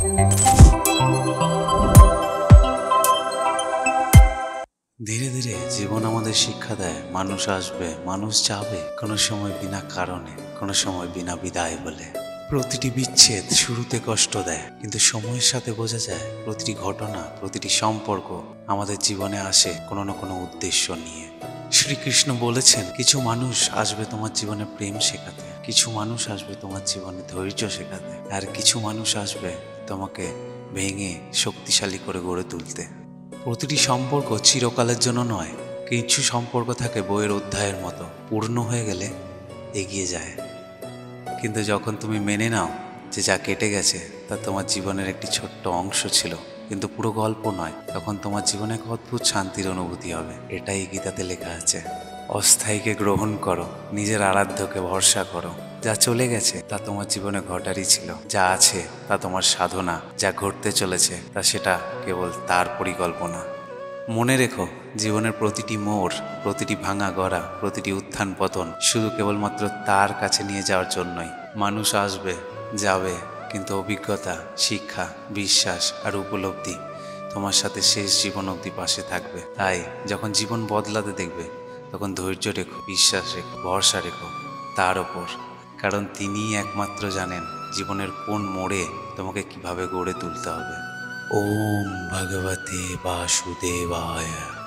ধীরে ধীরে জীবন আমাদের শিক্ষা দেয়, মানুষ আসবে, মানুষ যাবে, কোনো সময় বিনা কারণে, কোনো সময় বিনা বিদায় বলে। প্রতিটি বিচ্ছেদ শুরুতে কষ্ট দেয়, কিন্তু সময়ের সাথে বোঝা যায় প্রতিটি ঘটনা, প্রতিটি সম্পর্ক আমাদের জীবনে আসে কোনো না কোনো উদ্দেশ্য নিয়ে। শ্রীকৃষ্ণ বলেছেন, কিছু মানুষ আসবে তোমার জীবনে প্রেম শেখাতে, কিছু মানুষ আসবে তোমার জীবনে ধৈর্য শেখাতে, আর কিছু মানুষ আসবে তোমাকে ভেঙে শক্তিশালী করে গড়ে তুলতে। প্রতিটি সম্পর্ক চিরকালের জন্য নয়, কিছু সম্পর্ক থাকে বইয়ের অধ্যায়ের মতো, পূর্ণ হয়ে গেলে এগিয়ে যায়। কিন্তু যখন তুমি মেনে নাও যে যা কেটে গেছে তা তোমার জীবনের একটি ছোট্ট অংশ ছিল, কিন্তু পুরো গল্প নয়, তখন তোমার জীবনে এক অদ্ভুত শান্তির অনুভূতি হবে। এটাই গীতাতে লেখা আছে। অস্থায়ীকে গ্রহণ করো, নিজের আরাধ্যকে ভরসা করো। যা চলে গেছে তা তোমার জীবনে ঘটারই ছিল, যা আছে তা তোমার সাধনা, যা ঘটতে চলেছে তা সেটা কেবল তার পরিকল্পনা। মনে রেখো, জীবনের প্রতিটি মোড়, প্রতিটি ভাঙা গড়া, প্রতিটি উত্থান পতন শুধু কেবলমাত্র তার কাছে নিয়ে যাওয়ার জন্যই। মানুষ আসবে, যাবে, কিন্তু অভিজ্ঞতা, শিক্ষা, বিশ্বাস আর উপলব্ধি তোমার সাথে শেষ জীবন অবধি পাশে থাকবে। তাই যখন জীবন বদলাতে দেখবে, তখন ধৈর্য রেখো, বিশ্বাস রেখো, ভরসা রেখো তার ওপর, কারণ তিনিই একমাত্র জানেন জীবনের কোন মোড়ে তোমাকে কিভাবে গড়ে তুলতে হবে। ওম ভগবতে বাসুদেবায়।